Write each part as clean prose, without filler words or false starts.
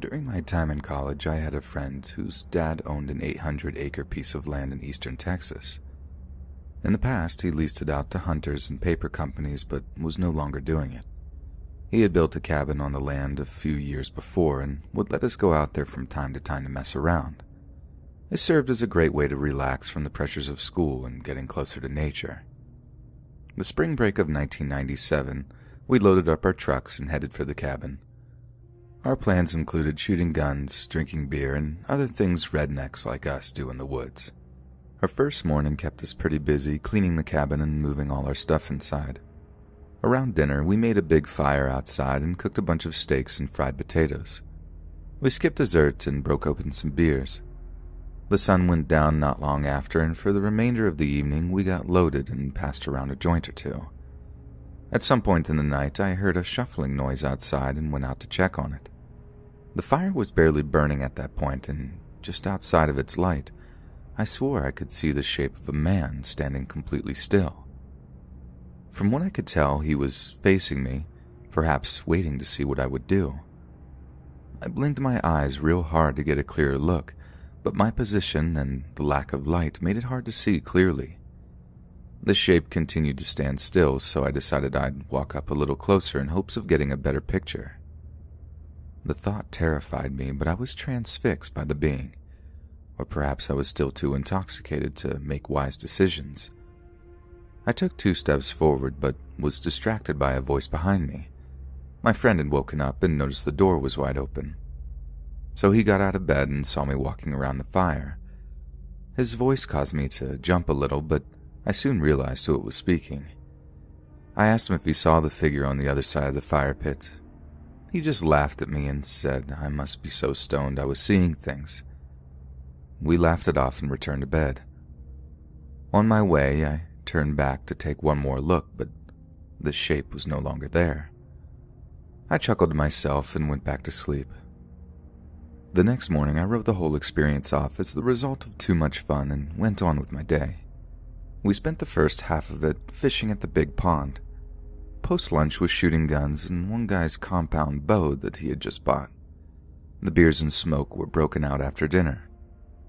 During my time in college, I had a friend whose dad owned an 800-acre piece of land in eastern Texas. In the past, he leased it out to hunters and paper companies, but was no longer doing it. He had built a cabin on the land a few years before and would let us go out there from time to time to mess around. It served as a great way to relax from the pressures of school and getting closer to nature. The spring break of 1997, we loaded up our trucks and headed for the cabin. Our plans included shooting guns, drinking beer, and other things rednecks like us do in the woods. Our first morning kept us pretty busy cleaning the cabin and moving all our stuff inside. Around dinner, we made a big fire outside and cooked a bunch of steaks and fried potatoes. We skipped dessert and broke open some beers. The sun went down not long after, and for the remainder of the evening, we got loaded and passed around a joint or two. At some point in the night, I heard a shuffling noise outside and went out to check on it. The fire was barely burning at that point, and just outside of its light, I swore I could see the shape of a man standing completely still. From what I could tell, he was facing me, perhaps waiting to see what I would do. I blinked my eyes real hard to get a clearer look, but my position and the lack of light made it hard to see clearly. The shape continued to stand still, so I decided I'd walk up a little closer in hopes of getting a better picture. The thought terrified me, but I was transfixed by the being, or perhaps I was still too intoxicated to make wise decisions. I took 2 steps forward, but was distracted by a voice behind me. My friend had woken up and noticed the door was wide open. So he got out of bed and saw me walking around the fire. His voice caused me to jump a little, but I soon realized who it was speaking. I asked him if he saw the figure on the other side of the fire pit. He just laughed at me and said I must be so stoned I was seeing things. We laughed it off and returned to bed. On my way, I turned back to take one more look, but the shape was no longer there. I chuckled to myself and went back to sleep. The next morning, I wrote the whole experience off as the result of too much fun and went on with my day. We spent the first half of it fishing at the big pond. Post-lunch was shooting guns and one guy's compound bow that he had just bought. The beers and smoke were broken out after dinner.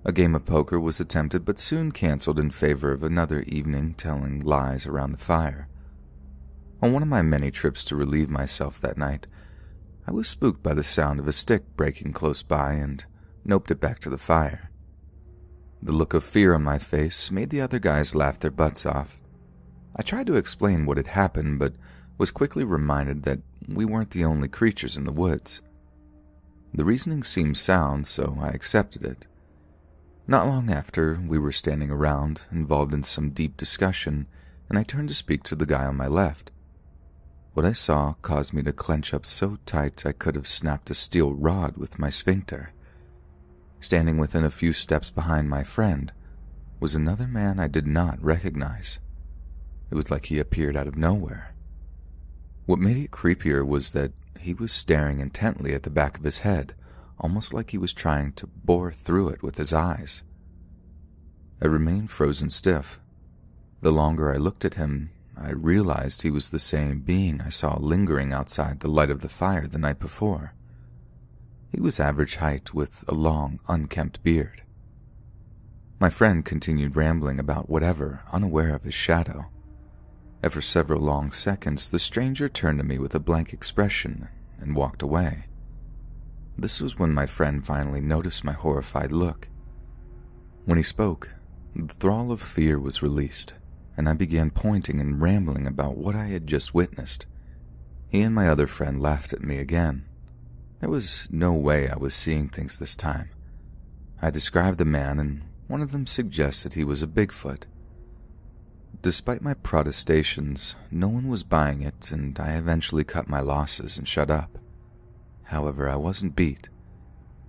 A game of poker was attempted but soon canceled in favor of another evening telling lies around the fire. On one of my many trips to relieve myself that night, I was spooked by the sound of a stick breaking close by and noped it back to the fire. The look of fear on my face made the other guys laugh their butts off. I tried to explain what had happened, but was quickly reminded that we weren't the only creatures in the woods. The reasoning seemed sound, so I accepted it. Not long after, we were standing around, involved in some deep discussion, and I turned to speak to the guy on my left. What I saw caused me to clench up so tight I could have snapped a steel rod with my sphincter. Standing within a few steps behind my friend was another man I did not recognize. It was like he appeared out of nowhere. What made it creepier was that he was staring intently at the back of his head, almost like he was trying to bore through it with his eyes. I remained frozen stiff. The longer I looked at him, I realized he was the same being I saw lingering outside the light of the fire the night before. He was average height with a long, unkempt beard. My friend continued rambling about whatever, unaware of his shadow. After several long seconds, the stranger turned to me with a blank expression and walked away. This was when my friend finally noticed my horrified look. When he spoke, the thrall of fear was released, and I began pointing and rambling about what I had just witnessed. He and my other friend laughed at me again. There was no way I was seeing things this time. I described the man, and one of them suggested he was a Bigfoot. Despite my protestations, no one was buying it, and I eventually cut my losses and shut up. However, I wasn't beat.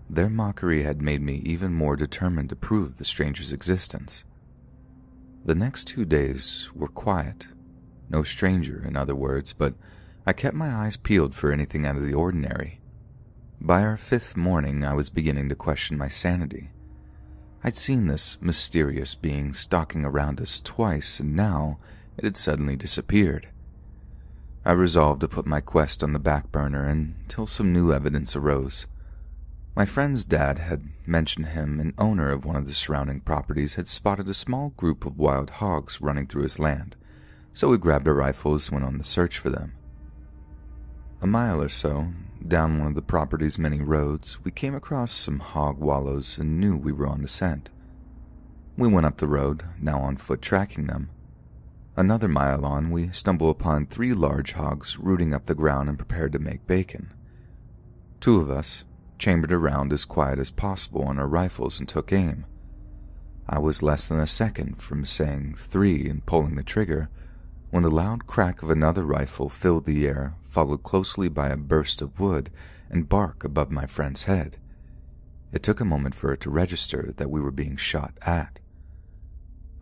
Their mockery had made me even more determined to prove the stranger's existence. The next 2 days were quiet. No stranger, in other words, but I kept my eyes peeled for anything out of the ordinary. By our 5th morning, I was beginning to question my sanity. I'd seen this mysterious being stalking around us twice, and now it had suddenly disappeared. I resolved to put my quest on the back burner until some new evidence arose. My friend's dad had mentioned him, an owner of one of the surrounding properties, had spotted a small group of wild hogs running through his land, so we grabbed our rifles and went on the search for them. A mile or so down one of the property's many roads, we came across some hog wallows and knew we were on the scent. We went up the road, now on foot tracking them. Another mile on, we stumbled upon 3 large hogs rooting up the ground and prepared to make bacon. 2 of us chambered around as quiet as possible on our rifles and took aim. I was less than a second from saying 3 and pulling the trigger when the loud crack of another rifle filled the air, followed closely by a burst of wood and bark above my friend's head. It took a moment for it to register that we were being shot at.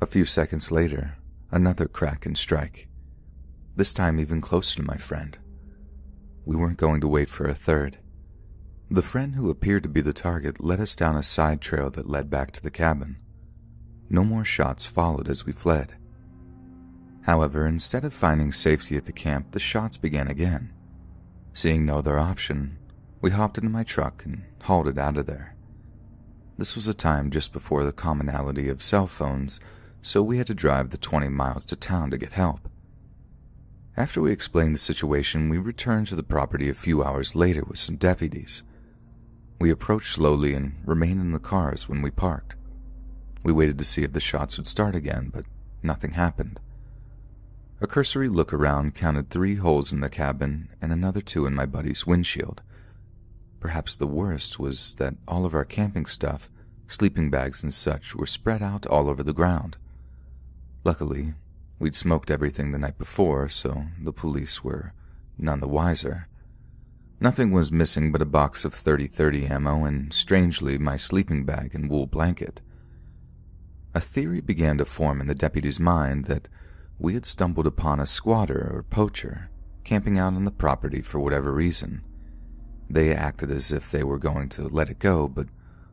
A few seconds later, another crack and strike, this time even closer to my friend. We weren't going to wait for a third. The friend who appeared to be the target led us down a side trail that led back to the cabin. No more shots followed as we fled. However, instead of finding safety at the camp, the shots began again. Seeing no other option, we hopped into my truck and hauled it out of there. This was a time just before the commonality of cell phones, so we had to drive the 20 miles to town to get help. After we explained the situation, we returned to the property a few hours later with some deputies. We approached slowly and remained in the cars when we parked. We waited to see if the shots would start again, but nothing happened. A cursory look around counted 3 holes in the cabin and another 2 in my buddy's windshield. Perhaps the worst was that all of our camping stuff, sleeping bags and such, were spread out all over the ground. Luckily, we'd smoked everything the night before, so the police were none the wiser. Nothing was missing but a box of .30-30 ammo and, strangely, my sleeping bag and wool blanket. A theory began to form in the deputy's mind that we had stumbled upon a squatter or poacher camping out on the property for whatever reason. They acted as if they were going to let it go, but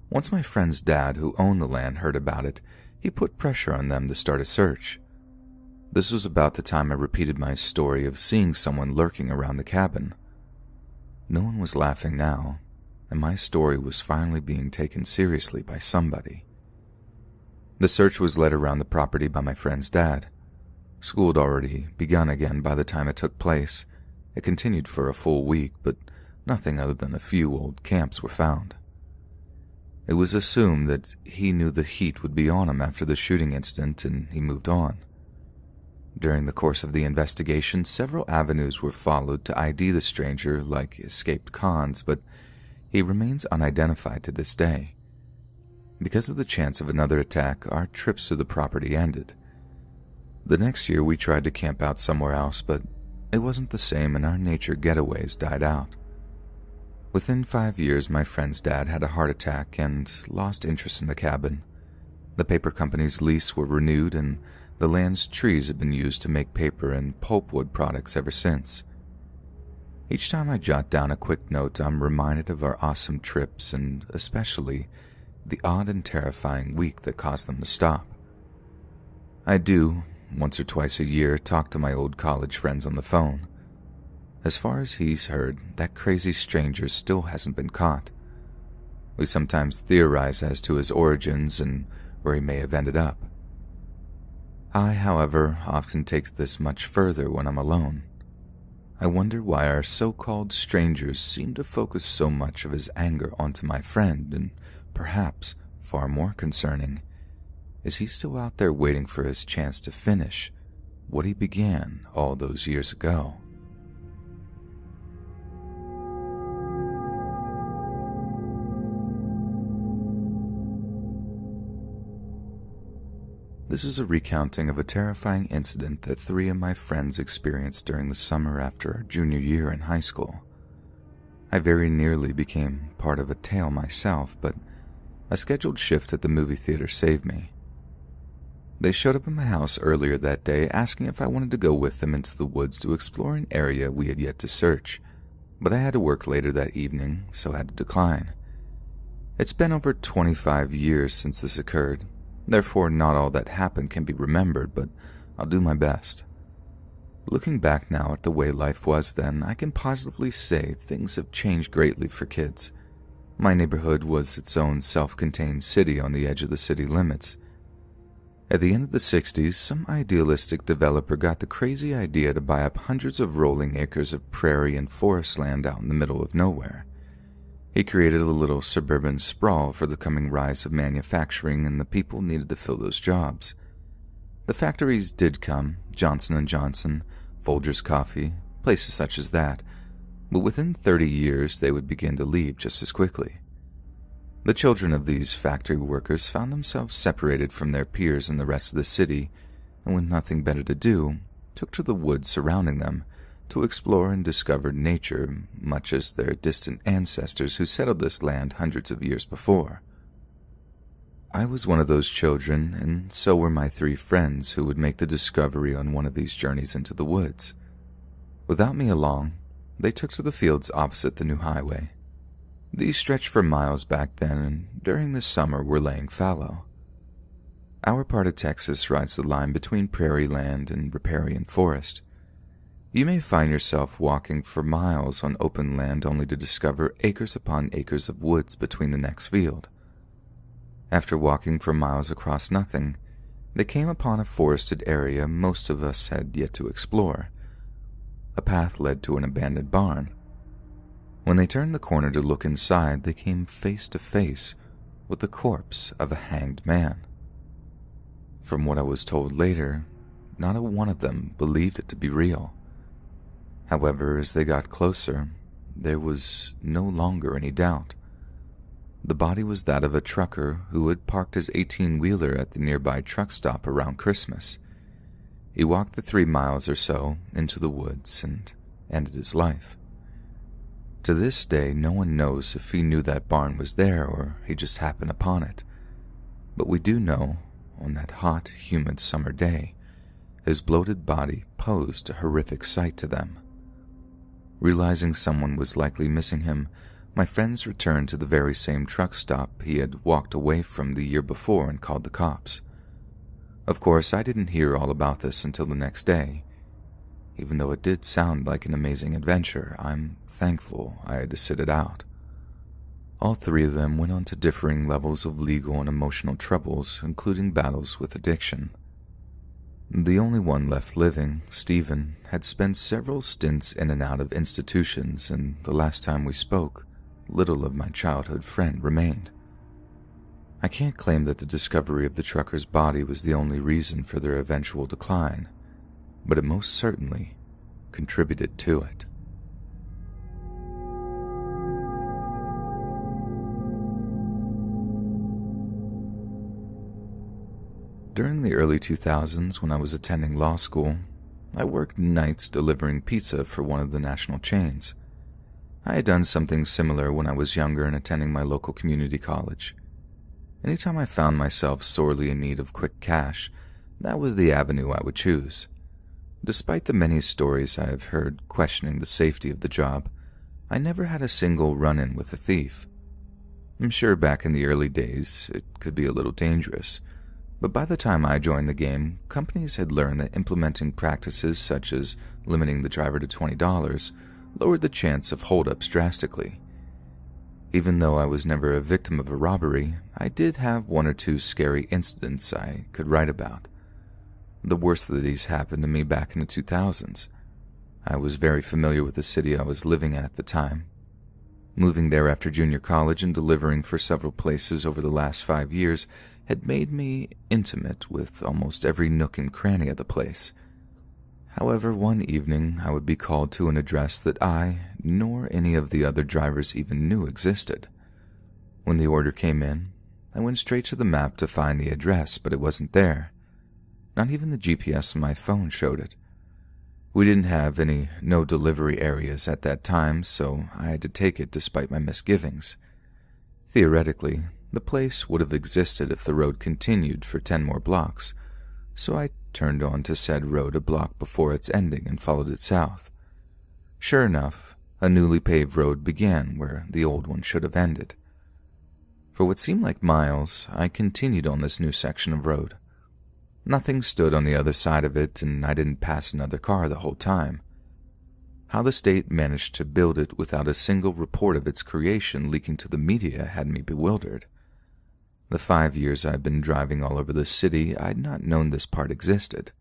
once my friend's dad, who owned the land, heard about it, he put pressure on them to start a search. This was about the time I repeated my story of seeing someone lurking around the cabin. No one was laughing now, and my story was finally being taken seriously by somebody. The search was led around the property by my friend's dad. School had already begun again by the time it took place. It continued for a full week, but nothing other than a few old camps were found. It was assumed that he knew the heat would be on him after the shooting incident, and he moved on. During the course of the investigation, several avenues were followed to ID the stranger like escaped cons, but he remains unidentified to this day. Because of the chance of another attack, our trips to the property ended. The next year we tried to camp out somewhere else, but it wasn't the same and our nature getaways died out. Within 5 years, my friend's dad had a heart attack and lost interest in the cabin. The paper company's lease were renewed and the land's trees had been used to make paper and pulpwood products ever since. Each time I jot down a quick note, I'm reminded of our awesome trips and especially the odd and terrifying week that caused them to stop. I do, once or twice a year, talk to my old college friends on the phone. As far as he's heard, that crazy stranger still hasn't been caught. We sometimes theorize as to his origins and where he may have ended up. I, however, often take this much further when I'm alone. I wonder why our so-called strangers seem to focus so much of his anger onto my friend, and perhaps, far more concerning, is he still out there waiting for his chance to finish what he began all those years ago? This is a recounting of a terrifying incident that 3 of my friends experienced during the summer after our junior year in high school. I very nearly became part of a tale myself, but a scheduled shift at the movie theater saved me. They showed up at my house earlier that day asking if I wanted to go with them into the woods to explore an area we had yet to search, but I had to work later that evening, so I had to decline. It's been over 25 years since this occurred. Therefore, not all that happened can be remembered, but I'll do my best. Looking back now at the way life was then, I can positively say things have changed greatly for kids. My neighborhood was its own self-contained city on the edge of the city limits. At the end of the 60s, some idealistic developer got the crazy idea to buy up hundreds of rolling acres of prairie and forest land out in the middle of nowhere. He created a little suburban sprawl for the coming rise of manufacturing, and the people needed to fill those jobs. The factories did come, Johnson & Johnson, Folgers Coffee, places such as that, but within 30 years they would begin to leave just as quickly. The children of these factory workers found themselves separated from their peers in the rest of the city, and with nothing better to do, took to the woods surrounding them to explore and discover nature, much as their distant ancestors who settled this land hundreds of years before. I was one of those children, and so were my 3 friends who would make the discovery on one of these journeys into the woods. Without me along, they took to the fields opposite the new highway. These stretched for miles back then, and during the summer were laying fallow. Our part of Texas rides the line between prairie land and riparian forest. You may find yourself walking for miles on open land only to discover acres upon acres of woods between the next field. After walking for miles across nothing, they came upon a forested area most of us had yet to explore. A path led to an abandoned barn. When they turned the corner to look inside, they came face to face with the corpse of a hanged man. From what I was told later, not a one of them believed it to be real. However, as they got closer, there was no longer any doubt. The body was that of a trucker who had parked his 18-wheeler at the nearby truck stop around Christmas. He walked the 3 miles or so into the woods and ended his life. To this day, no one knows if he knew that barn was there or he just happened upon it. But we do know, on that hot, humid summer day, his bloated body posed a horrific sight to them. Realizing someone was likely missing him, my friends returned to the very same truck stop he had walked away from the year before and called the cops. Of course, I didn't hear all about this until the next day. Even though it did sound like an amazing adventure, I'm thankful I had to sit it out. All 3 of them went on to differing levels of legal and emotional troubles, including battles with addiction. The only one left living, Stephen, had spent several stints in and out of institutions, and the last time we spoke, little of my childhood friend remained. I can't claim that the discovery of the trucker's body was the only reason for their eventual decline, but it most certainly contributed to it. During the early 2000s, when I was attending law school, I worked nights delivering pizza for one of the national chains. I had done something similar when I was younger and attending my local community college. Anytime I found myself sorely in need of quick cash, that was the avenue I would choose. Despite the many stories I have heard questioning the safety of the job, I never had a single run-in with a thief. I'm sure back in the early days, it could be a little dangerous, but by the time I joined the game, companies had learned that implementing practices such as limiting the driver to $20 lowered the chance of holdups drastically. Even though I was never a victim of a robbery, I did have 1 or 2 scary incidents I could write about. The worst of these happened to me back in the 2000s. I was very familiar with the city I was living in at the time. Moving there after junior college and delivering for several places over the last 5 years had made me intimate with almost every nook and cranny of the place. However, one evening I would be called to an address that I, nor any of the other drivers even knew existed. When the order came in, I went straight to the map to find the address, but it wasn't there. Not even the GPS on my phone showed it. We didn't have any no delivery areas at that time, so I had to take it despite my misgivings. Theoretically, the place would have existed if the road continued for 10 more blocks, so I turned on to said road a block before its ending and followed it south. Sure enough, a newly paved road began where the old one should have ended. For what seemed like miles, I continued on this new section of road. Nothing stood on the other side of it, and I didn't pass another car the whole time. How the state managed to build it without a single report of its creation leaking to the media had me bewildered. The 5 years I'd been driving all over the city, I'd not known this part existed.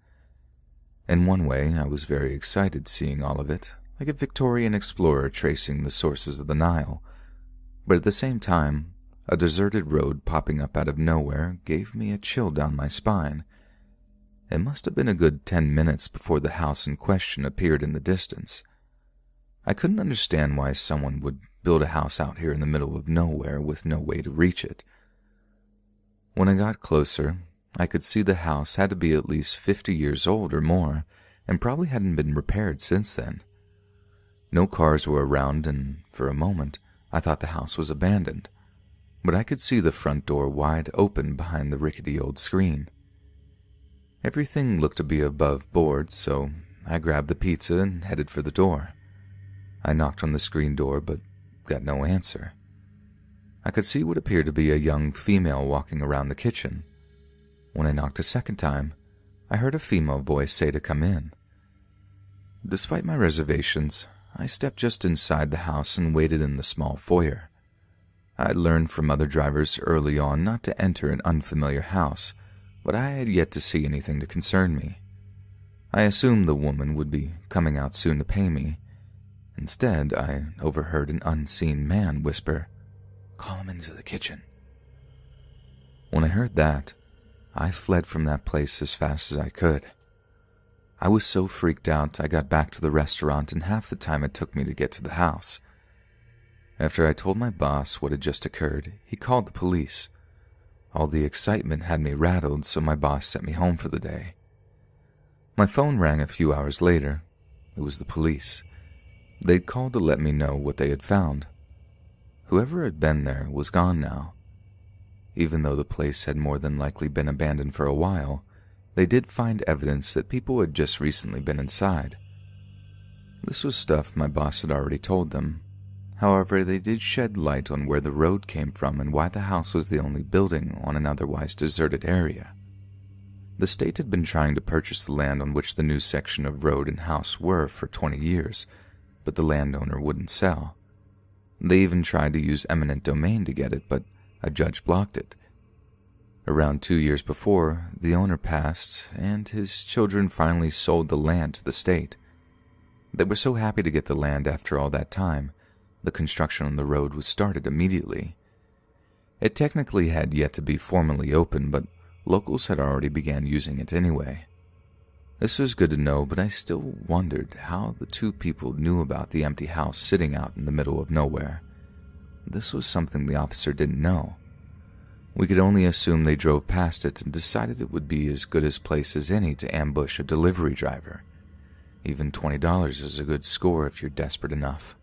In one way, I was very excited seeing all of it, like a Victorian explorer tracing the sources of the Nile. But at the same time, a deserted road popping up out of nowhere gave me a chill down my spine. It must have been a good 10 minutes before the house in question appeared in the distance. I couldn't understand why someone would build a house out here in the middle of nowhere with no way to reach it. When I got closer, I could see the house had to be at least 50 years old or more, and probably hadn't been repaired since then. No cars were around, and for a moment, I thought the house was abandoned. But I could see the front door wide open behind the rickety old screen. Everything looked to be above board, so I grabbed the pizza and headed for the door. I knocked on the screen door, but got no answer. I could see what appeared to be a young female walking around the kitchen. When I knocked a second time, I heard a female voice say to come in. Despite my reservations, I stepped just inside the house and waited in the small foyer. I had learned from other drivers early on not to enter an unfamiliar house, but I had yet to see anything to concern me. I assumed the woman would be coming out soon to pay me. Instead, I overheard an unseen man whisper, "Call him into the kitchen." When I heard that, I fled from that place as fast as I could. I was so freaked out I got back to the restaurant in half the time it took me to get to the house. After I told my boss what had just occurred, he called the police. All the excitement had me rattled, so my boss sent me home for the day. My phone rang a few hours later. It was the police. They'd called to let me know what they had found. Whoever had been there was gone now. Even though the place had more than likely been abandoned for a while, they did find evidence that people had just recently been inside. This was stuff my boss had already told them. However, they did shed light on where the road came from and why the house was the only building on an otherwise deserted area. The state had been trying to purchase the land on which the new section of road and house were for 20 years, but the landowner wouldn't sell. They even tried to use eminent domain to get it, but a judge blocked it. Around 2 years before, the owner passed, and his children finally sold the land to the state. They were so happy to get the land after all that time, the construction on the road was started immediately. It technically had yet to be formally open, but locals had already began using it anyway. This was good to know, but I still wondered how the two people knew about the empty house sitting out in the middle of nowhere. This was something the officer didn't know. We could only assume they drove past it and decided it would be as good a place as any to ambush a delivery driver. Even $20 is a good score if you're desperate enough.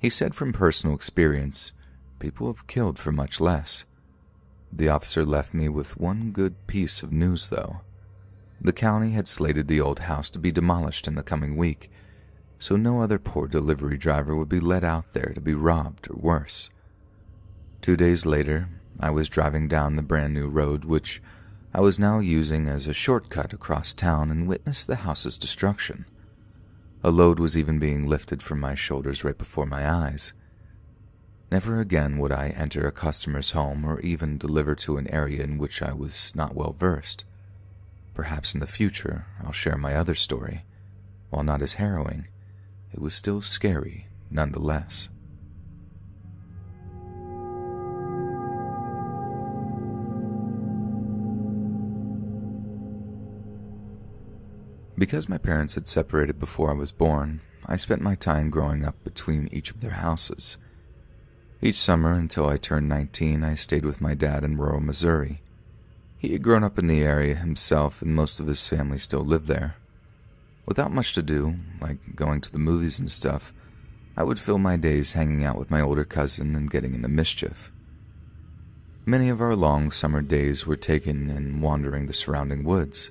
He said from personal experience, people have killed for much less. The officer left me with one good piece of news, though. The county had slated the old house to be demolished in the coming week, so no other poor delivery driver would be let out there to be robbed or worse. 2 days later, I was driving down the brand new road, which I was now using as a shortcut across town, and witnessed the house's destruction. A load was even being lifted from my shoulders right before my eyes. Never again would I enter a customer's home or even deliver to an area in which I was not well versed. Perhaps in the future I'll share my other story. While not as harrowing, it was still scary nonetheless. Because my parents had separated before I was born, I spent my time growing up between each of their houses. Each summer until I turned 19, I stayed with my dad in rural Missouri. He had grown up in the area himself, and most of his family still lived there. Without much to do, like going to the movies and stuff, I would fill my days hanging out with my older cousin and getting into mischief. Many of our long summer days were taken in wandering the surrounding woods.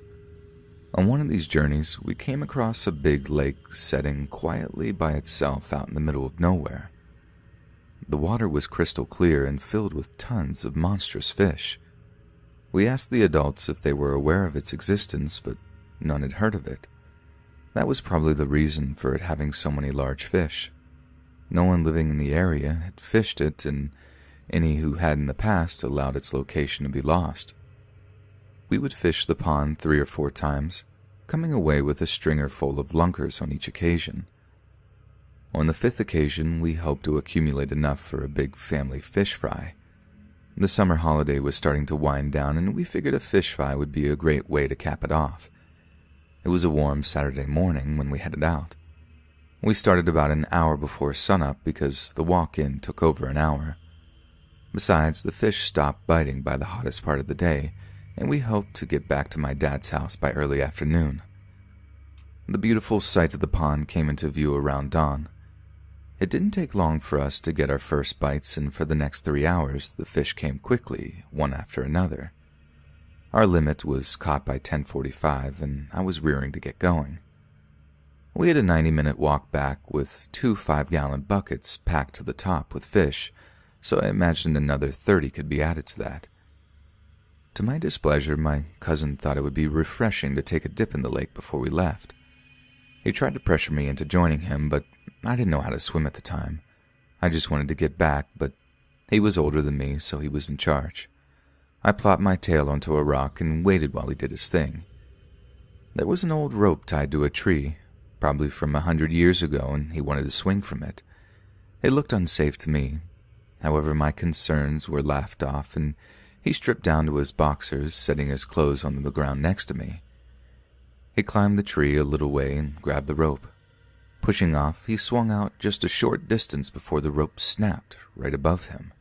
On one of these journeys, we came across a big lake setting quietly by itself out in the middle of nowhere. The water was crystal clear and filled with tons of monstrous fish. We asked the adults if they were aware of its existence, but none had heard of it. That was probably the reason for it having so many large fish. No one living in the area had fished it, and any who had in the past allowed its location to be lost. We would fish the pond 3 or 4 times, coming away with a stringer full of lunkers on each occasion. On the 5th occasion, we hoped to accumulate enough for a big family fish fry. The summer holiday was starting to wind down, and we figured a fish fry would be a great way to cap it off. It was a warm Saturday morning when we headed out. We started about an hour before sunup because the walk-in took over an hour. Besides, the fish stopped biting by the hottest part of the day, and we hoped to get back to my dad's house by early afternoon. The beautiful sight of the pond came into view around dawn. It didn't take long for us to get our first bites, and for the next 3 hours, the fish came quickly, one after another. Our limit was caught by 10:45, and I was rearing to get going. We had a 90-minute walk back with 2 5-gallon buckets packed to the top with fish, so I imagined another 30 could be added to that. To my displeasure, my cousin thought it would be refreshing to take a dip in the lake before we left. He tried to pressure me into joining him, but I didn't know how to swim at the time. I just wanted to get back, but he was older than me, so he was in charge. I plopped my tail onto a rock and waited while he did his thing. There was an old rope tied to a tree, probably from 100 years ago, and he wanted to swing from it. It looked unsafe to me. However, my concerns were laughed off, and he stripped down to his boxers, setting his clothes on the ground next to me. He climbed the tree a little way and grabbed the rope. Pushing off, he swung out just a short distance before the rope snapped right above him.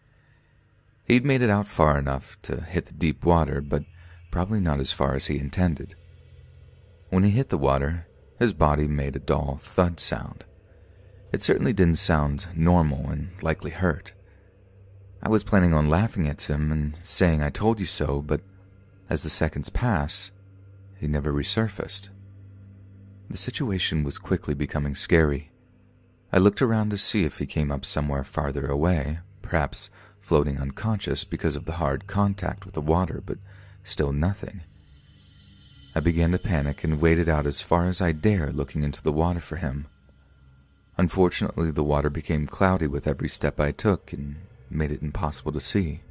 He'd made it out far enough to hit the deep water, but probably not as far as he intended. When he hit the water, his body made a dull thud sound. It certainly didn't sound normal and likely hurt. I was planning on laughing at him and saying I told you so, but as the seconds passed, he never resurfaced. The situation was quickly becoming scary. I looked around to see if he came up somewhere farther away, perhaps floating unconscious because of the hard contact with the water, but still nothing. I began to panic and waded out as far as I dare, looking into the water for him. Unfortunately, the water became cloudy with every step I took and made it impossible to see.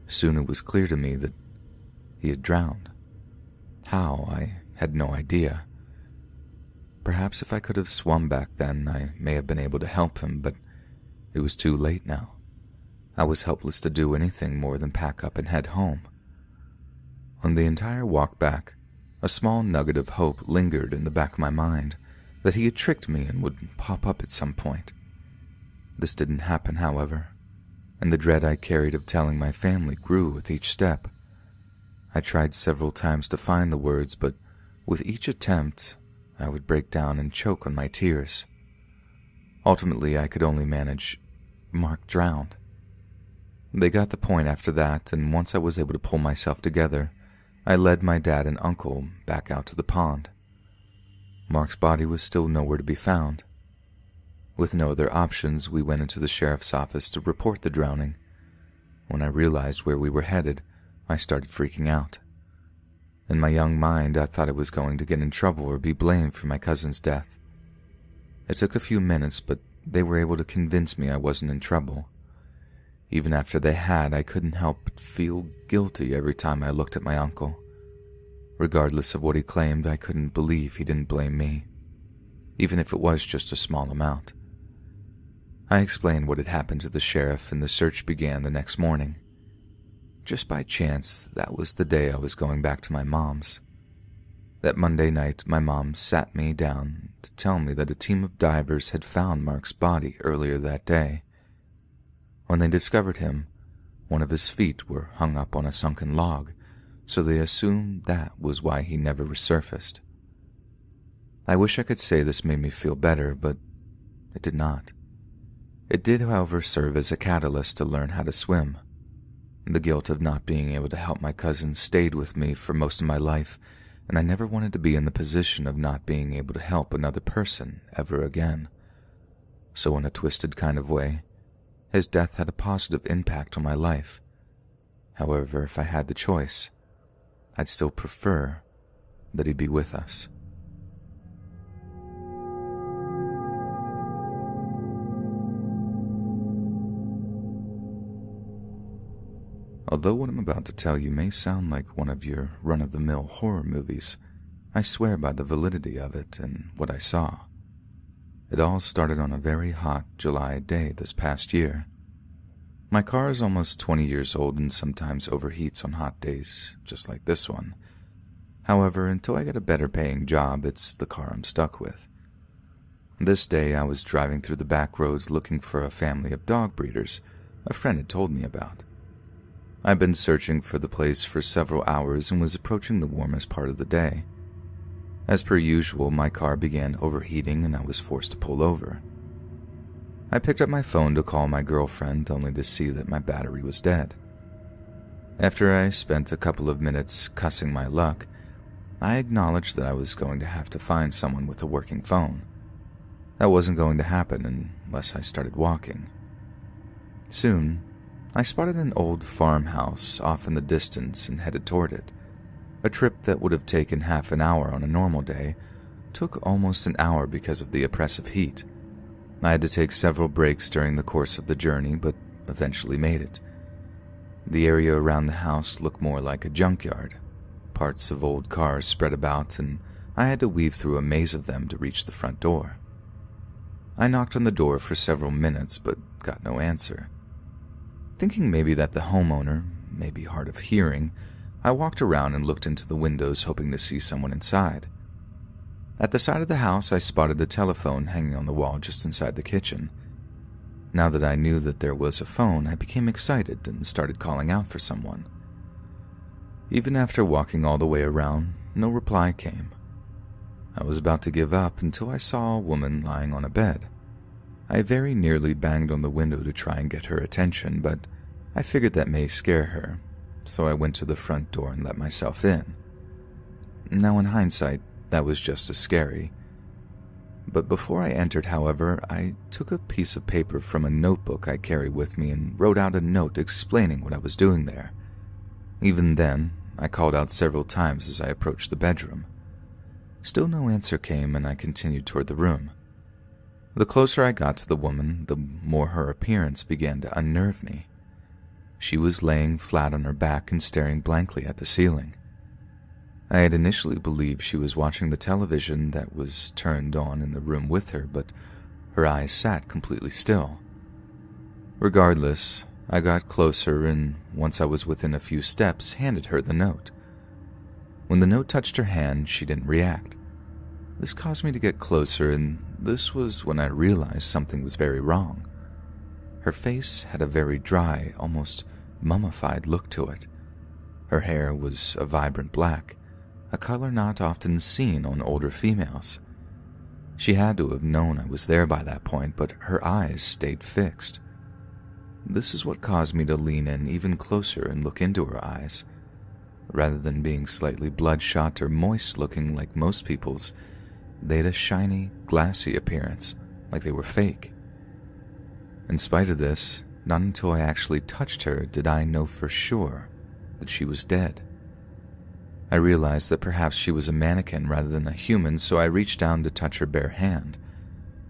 Soon it was clear to me that he had drowned. How, I had no idea. Perhaps if I could have swum back then, I may have been able to help him, but it was too late now. I was helpless to do anything more than pack up and head home. On the entire walk back, a small nugget of hope lingered in the back of my mind that he had tricked me and would pop up at some point. This didn't happen, however, and the dread I carried of telling my family grew with each step. I tried several times to find the words, but with each attempt, I would break down and choke on my tears. Ultimately, I could only manage, "Mark drowned." They got the point after that, and once I was able to pull myself together, I led my dad and uncle back out to the pond. Mark's body was still nowhere to be found. With no other options, we went into the sheriff's office to report the drowning. When I realized where we were headed, I started freaking out. In my young mind, I thought I was going to get in trouble or be blamed for my cousin's death. It took a few minutes, but they were able to convince me I wasn't in trouble. Even after they had, I couldn't help but feel guilty every time I looked at my uncle. Regardless of what he claimed, I couldn't believe he didn't blame me, even if it was just a small amount. I explained what had happened to the sheriff, and the search began the next morning. Just by chance, that was the day I was going back to my mom's. That Monday night, my mom sat me down to tell me that a team of divers had found Mark's body earlier that day. When they discovered him, one of his feet were hung up on a sunken log, so they assumed that was why he never resurfaced. I wish I could say this made me feel better, but it did not. It did, however, serve as a catalyst to learn how to swim. The guilt of not being able to help my cousin stayed with me for most of my life, and I never wanted to be in the position of not being able to help another person ever again. So in a twisted kind of way, his death had a positive impact on my life. However, if I had the choice, I'd still prefer that he be with us. Although what I'm about to tell you may sound like one of your run-of-the-mill horror movies, I swear by the validity of it and what I saw. It all started on a very hot July day this past year. My car is almost 20 years old and sometimes overheats on hot days, just like this one. However, until I get a better paying job, it's the car I'm stuck with. This day, I was driving through the back roads looking for a family of dog breeders a friend had told me about. I'd been searching for the place for several hours and was approaching the warmest part of the day. As per usual, my car began overheating and I was forced to pull over. I picked up my phone to call my girlfriend, only to see that my battery was dead. After I spent a couple of minutes cussing my luck, I acknowledged that I was going to have to find someone with a working phone. That wasn't going to happen unless I started walking. Soon, I spotted an old farmhouse off in the distance and headed toward it. A trip that would have taken half an hour on a normal day took almost an hour because of the oppressive heat. I had to take several breaks during the course of the journey, but eventually made it. The area around the house looked more like a junkyard. Parts of old cars spread about, and I had to weave through a maze of them to reach the front door. I knocked on the door for several minutes, but got no answer. Thinking maybe that the homeowner may be hard of hearing, I walked around and looked into the windows hoping to see someone inside. At the side of the house, I spotted the telephone hanging on the wall just inside the kitchen. Now that I knew that there was a phone, I became excited and started calling out for someone. Even after walking all the way around, no reply came. I was about to give up until I saw a woman lying on a bed. I very nearly banged on the window to try and get her attention, but I figured that may scare her, so I went to the front door and let myself in. Now in hindsight, that was just as scary. But before I entered, however, I took a piece of paper from a notebook I carry with me and wrote out a note explaining what I was doing there. Even then, I called out several times as I approached the bedroom. Still no answer came, and I continued toward the room. The closer I got to the woman, the more her appearance began to unnerve me. She was laying flat on her back and staring blankly at the ceiling. I had initially believed she was watching the television that was turned on in the room with her, but her eyes sat completely still. Regardless, I got closer and, once I was within a few steps, handed her the note. When the note touched her hand, she didn't react. This caused me to get closer, and this was when I realized something was very wrong. Her face had a very dry, almost mummified look to it. Her hair was a vibrant black, a color not often seen on older females. She had to have known I was there by that point, but her eyes stayed fixed. This is what caused me to lean in even closer and look into her eyes. Rather than being slightly bloodshot or moist-looking like most people's, they had a shiny, glassy appearance, like they were fake. In spite of this, not until I actually touched her did I know for sure that she was dead. I realized that perhaps she was a mannequin rather than a human, so I reached down to touch her bare hand.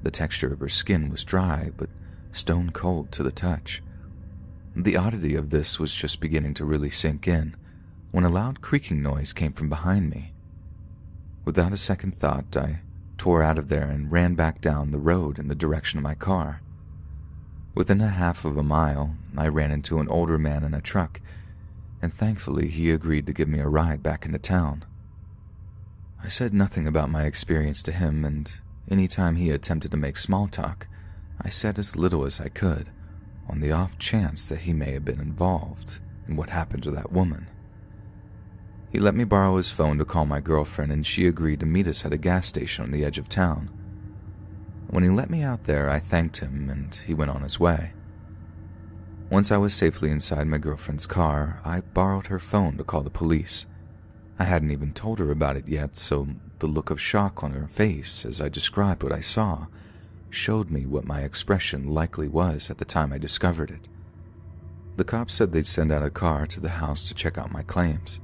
The texture of her skin was dry, but stone cold to the touch. The oddity of this was just beginning to really sink in, when a loud creaking noise came from behind me. Without a second thought, I tore out of there and ran back down the road in the direction of my car. Within a half of a mile, I ran into an older man in a truck, and thankfully he agreed to give me a ride back into town. I said nothing about my experience to him, and any time he attempted to make small talk, I said as little as I could, on the off chance that he may have been involved in what happened to that woman. He let me borrow his phone to call my girlfriend, and she agreed to meet us at a gas station on the edge of town. When he let me out there, I thanked him, and he went on his way. Once I was safely inside my girlfriend's car, I borrowed her phone to call the police. I hadn't even told her about it yet, so the look of shock on her face as I described what I saw showed me what my expression likely was at the time I discovered it. The cops said they'd send out a car to the house to check out my claims.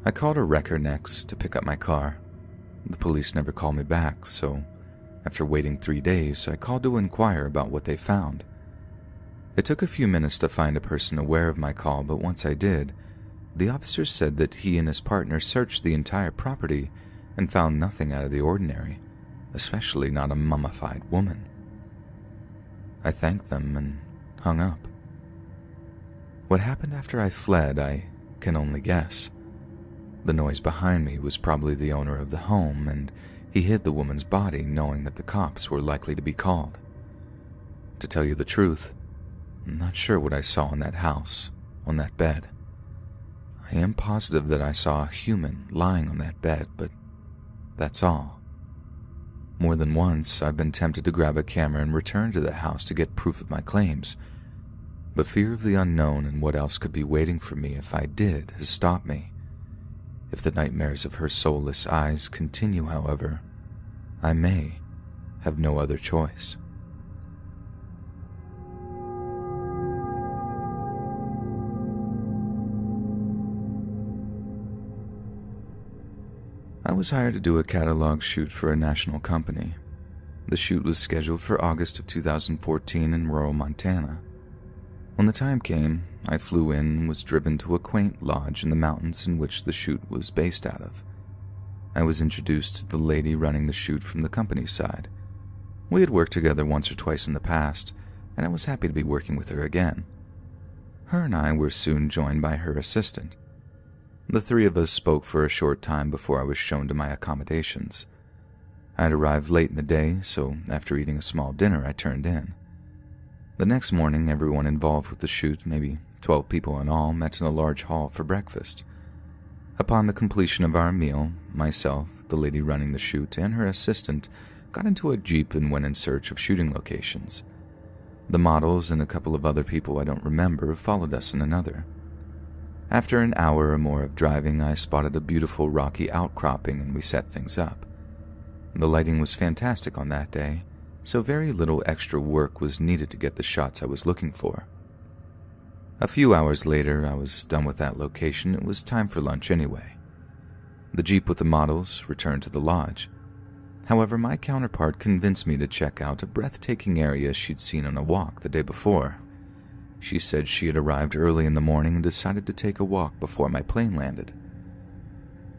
I called a wrecker next to pick up my car. The police never called me back, so after waiting 3 days, I called to inquire about what they found. It took a few minutes to find a person aware of my call, but once I did, the officer said that he and his partner searched the entire property and found nothing out of the ordinary, especially not a mummified woman. I thanked them and hung up. What happened after I fled, I can only guess. The noise behind me was probably the owner of the home, and he hid the woman's body knowing that the cops were likely to be called. To tell you the truth, I'm not sure what I saw in that house, on that bed. I am positive that I saw a human lying on that bed, but that's all. More than once, I've been tempted to grab a camera and return to the house to get proof of my claims, but fear of the unknown and what else could be waiting for me if I did has stopped me. If the nightmares of her soulless eyes continue, however, I may have no other choice. I was hired to do a catalog shoot for a national company. The shoot was scheduled for August of 2014 in rural Montana. When the time came, I flew in and was driven to a quaint lodge in the mountains in which the shoot was based out of. I was introduced to the lady running the shoot from the company side. We had worked together once or twice in the past, and I was happy to be working with her again. Her and I were soon joined by her assistant. The three of us spoke for a short time before I was shown to my accommodations. I had arrived late in the day, so after eating a small dinner, I turned in. The next morning, everyone involved with the shoot, maybe 12 people in all, met in a large hall for breakfast. Upon the completion of our meal, myself, the lady running the shoot, and her assistant got into a jeep and went in search of shooting locations. The models and a couple of other people I don't remember followed us in another. After an hour or more of driving, I spotted a beautiful rocky outcropping and we set things up. The lighting was fantastic on that day, so very little extra work was needed to get the shots I was looking for. A few hours later, I was done with that location. It was time for lunch anyway. The jeep with the models returned to the lodge. However, my counterpart convinced me to check out a breathtaking area she'd seen on a walk the day before. She said she had arrived early in the morning and decided to take a walk before my plane landed.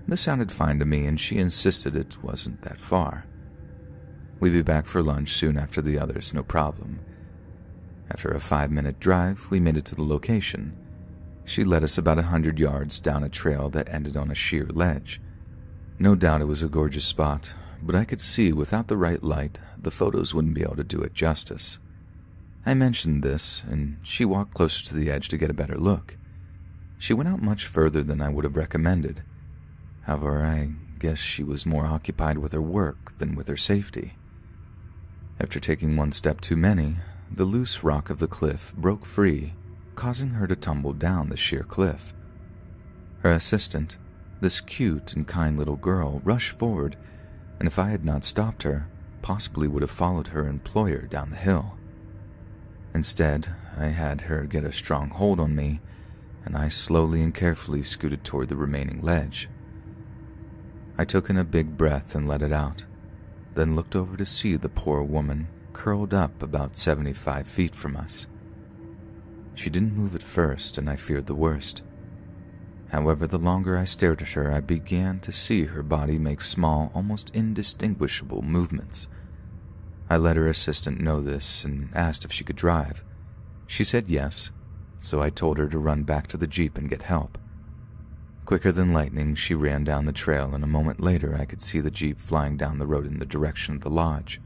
This sounded fine to me, and she insisted it wasn't that far. We'd be back for lunch soon after the others, no problem. After a 5-minute drive, we made it to the location. She led us about 100 yards down a trail that ended on a sheer ledge. No doubt it was a gorgeous spot, but I could see without the right light, the photos wouldn't be able to do it justice. I mentioned this, and she walked closer to the edge to get a better look. She went out much further than I would have recommended. However, I guess she was more occupied with her work than with her safety. After taking one step too many, the loose rock of the cliff broke free, causing her to tumble down the sheer cliff. Her assistant, this cute and kind little girl, rushed forward, and if I had not stopped her, possibly would have followed her employer down the hill. Instead, I had her get a strong hold on me, and I slowly and carefully scooted toward the remaining ledge. I took in a big breath and let it out, then looked over to see the poor woman curled up about 75 feet from us. She didn't move at first, and I feared the worst. However, the longer I stared at her, I began to see her body make small, almost indistinguishable movements. I let her assistant know this and asked if she could drive. She said yes, so I told her to run back to the jeep and get help. Quicker than lightning, she ran down the trail, and a moment later I could see the jeep flying down the road in the direction of the lodge.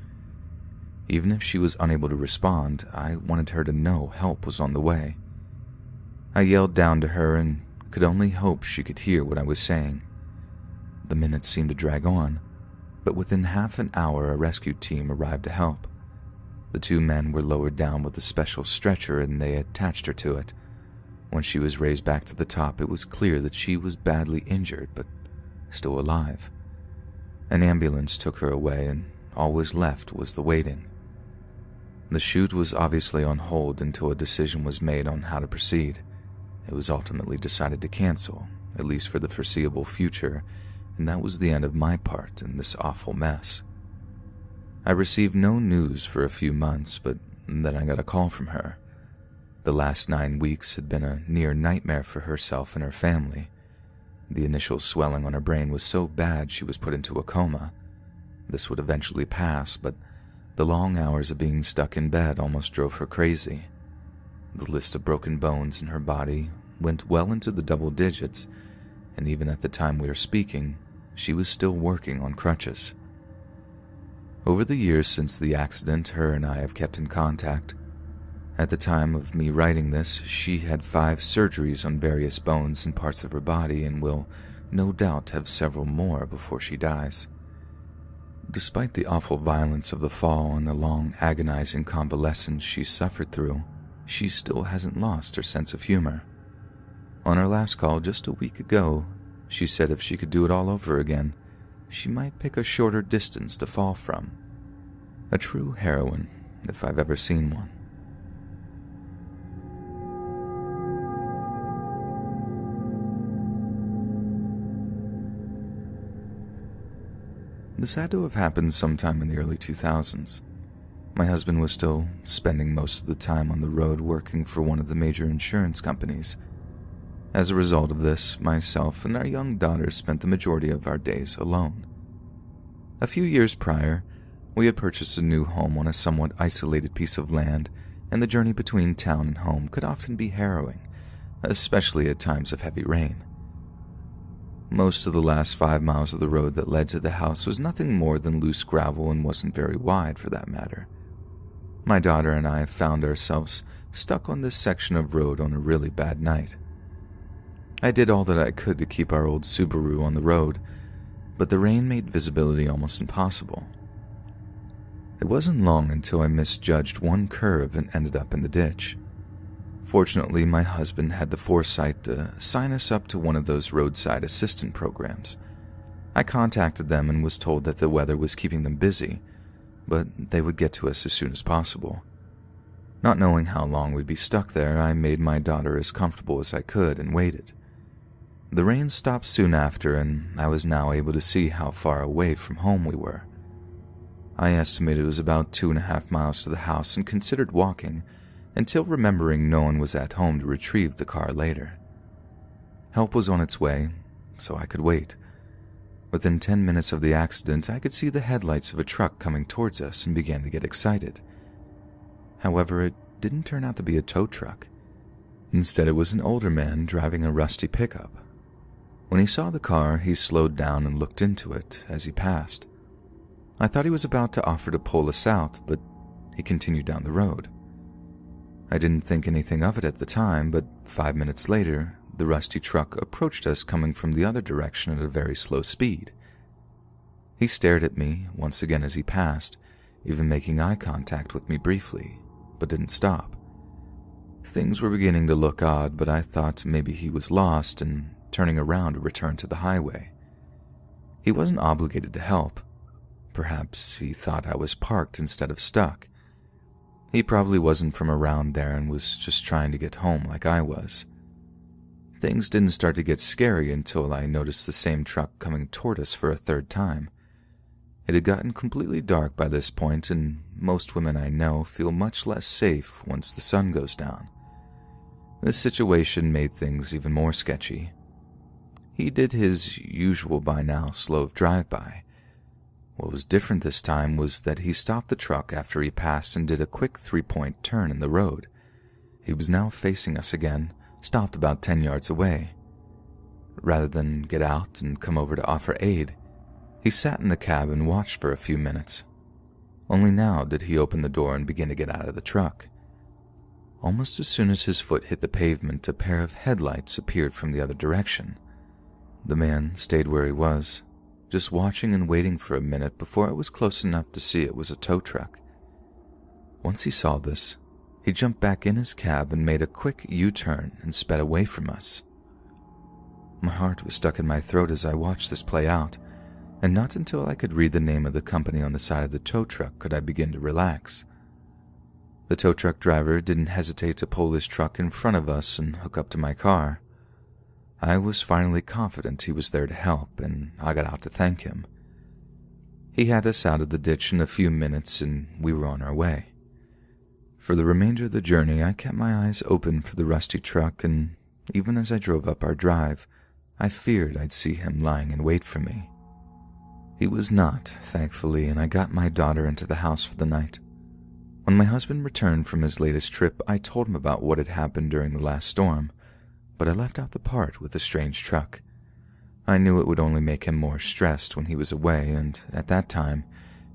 Even if she was unable to respond, I wanted her to know help was on the way. I yelled down to her and could only hope she could hear what I was saying. The minutes seemed to drag on, but within half an hour a rescue team arrived to help. The 2 men were lowered down with a special stretcher and they attached her to it. When she was raised back to the top, it was clear that she was badly injured, but still alive. An ambulance took her away, and all was left was the waiting. The shoot was obviously on hold until a decision was made on how to proceed. It was ultimately decided to cancel, at least for the foreseeable future, and that was the end of my part in this awful mess. I received no news for a few months, but then I got a call from her. The last 9 weeks had been a near nightmare for herself and her family. The initial swelling on her brain was so bad she was put into a coma. This would eventually pass, but the long hours of being stuck in bed almost drove her crazy. The list of broken bones in her body went well into the double digits, and even at the time we were speaking, she was still working on crutches. Over the years since the accident, her and I have kept in contact. At the time of me writing this, she had 5 surgeries on various bones and parts of her body and will no doubt have several more before she dies. Despite the awful violence of the fall and the long, agonizing convalescence she suffered through, she still hasn't lost her sense of humor. On our last call just a week ago, she said if she could do it all over again, she might pick a shorter distance to fall from. A true heroine, if I've ever seen one. This had to have happened sometime in the early 2000s. My husband was still spending most of the time on the road working for one of the major insurance companies. As a result of this, myself and our young daughter spent the majority of our days alone. A few years prior, we had purchased a new home on a somewhat isolated piece of land, and the journey between town and home could often be harrowing, especially at times of heavy rain. Most of the last 5 miles of the road that led to the house was nothing more than loose gravel and wasn't very wide for that matter. My daughter and I found ourselves stuck on this section of road on a really bad night. I did all that I could to keep our old Subaru on the road, but the rain made visibility almost impossible. It wasn't long until I misjudged one curve and ended up in the ditch. Fortunately, my husband had the foresight to sign us up to one of those roadside assistant programs. I contacted them and was told that the weather was keeping them busy, but they would get to us as soon as possible. Not knowing how long we'd be stuck there, I made my daughter as comfortable as I could and waited. The rain stopped soon after, and I was now able to see how far away from home we were. I estimated it was about 2.5 miles to the house and considered walking, until remembering no one was at home to retrieve the car later. Help was on its way, so I could wait. Within 10 minutes of the accident, I could see the headlights of a truck coming towards us and began to get excited. However, it didn't turn out to be a tow truck. Instead, it was an older man driving a rusty pickup. When he saw the car, he slowed down and looked into it as he passed. I thought he was about to offer to pull us out, but he continued down the road. I didn't think anything of it at the time, but 5 minutes later, the rusty truck approached us coming from the other direction at a very slow speed. He stared at me once again as he passed, even making eye contact with me briefly, but didn't stop. Things were beginning to look odd, but I thought maybe he was lost and turning around to return to the highway. He wasn't obligated to help. Perhaps he thought I was parked instead of stuck. He probably wasn't from around there and was just trying to get home like I was. Things didn't start to get scary until I noticed the same truck coming toward us for a third time. It had gotten completely dark by this point, and most women I know feel much less safe once the sun goes down. This situation made things even more sketchy. He did his usual by now slow drive-by. What was different this time was that he stopped the truck after he passed and did a quick 3-point turn in the road. He was now facing us again, stopped about 10 yards away. Rather than get out and come over to offer aid, he sat in the cab and watched for a few minutes. Only now did he open the door and begin to get out of the truck. Almost as soon as his foot hit the pavement, a pair of headlights appeared from the other direction. The man stayed where he was, just watching and waiting for a minute before it was close enough to see it was a tow truck. Once he saw this, he jumped back in his cab and made a quick U-turn and sped away from us. My heart was stuck in my throat as I watched this play out, and not until I could read the name of the company on the side of the tow truck could I begin to relax. The tow truck driver didn't hesitate to pull his truck in front of us and hook up to my car. I was finally confident he was there to help, and I got out to thank him. He had us out of the ditch in a few minutes, and we were on our way. For the remainder of the journey, I kept my eyes open for the rusty truck, and even as I drove up our drive, I feared I'd see him lying in wait for me. He was not, thankfully, and I got my daughter into the house for the night. When my husband returned from his latest trip, I told him about what had happened during the last storm, but I left out the part with the strange truck. I knew it would only make him more stressed when he was away, and at that time,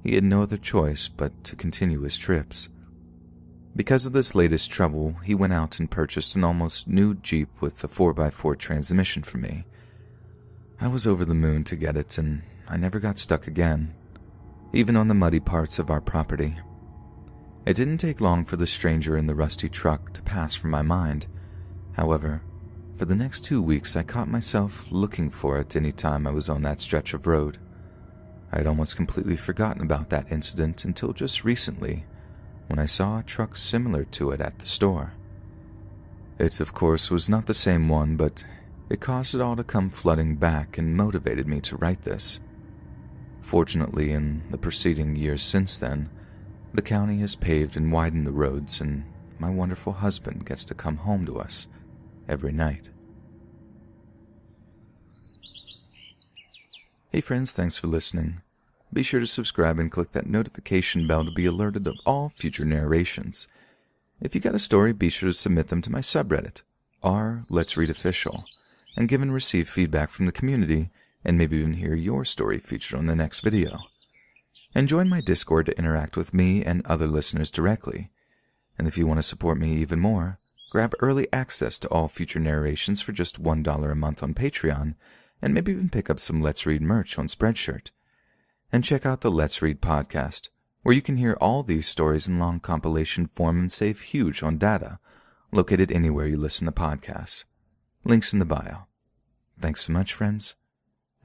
he had no other choice but to continue his trips. Because of this latest trouble, he went out and purchased an almost new Jeep with a 4x4 transmission for me. I was over the moon to get it, and I never got stuck again, even on the muddy parts of our property. It didn't take long for the stranger in the rusty truck to pass from my mind. However, for the next 2 weeks, I caught myself looking for it any time I was on that stretch of road. I had almost completely forgotten about that incident until just recently, when I saw a truck similar to it at the store. It, of course, was not the same one, but it caused it all to come flooding back and motivated me to write this. Fortunately, in the preceding years since then, the county has paved and widened the roads, and my wonderful husband gets to come home to us every night. Hey friends, thanks for listening. Be sure to subscribe and click that notification bell to be alerted of all future narrations. If you got a story, be sure to submit them to my subreddit, r/Let'sReadOfficial, and give and receive feedback from the community, and maybe even hear your story featured on the next video. And join my Discord to interact with me and other listeners directly. And if you want to support me even more, grab early access to all future narrations for just $1 a month on Patreon, and maybe even pick up some Let's Read merch on Spreadshirt. And check out the Let's Read podcast, where you can hear all these stories in long compilation form and save huge on data, located anywhere you listen to podcasts. Links in the bio. Thanks so much, friends,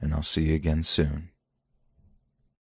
and I'll see you again soon.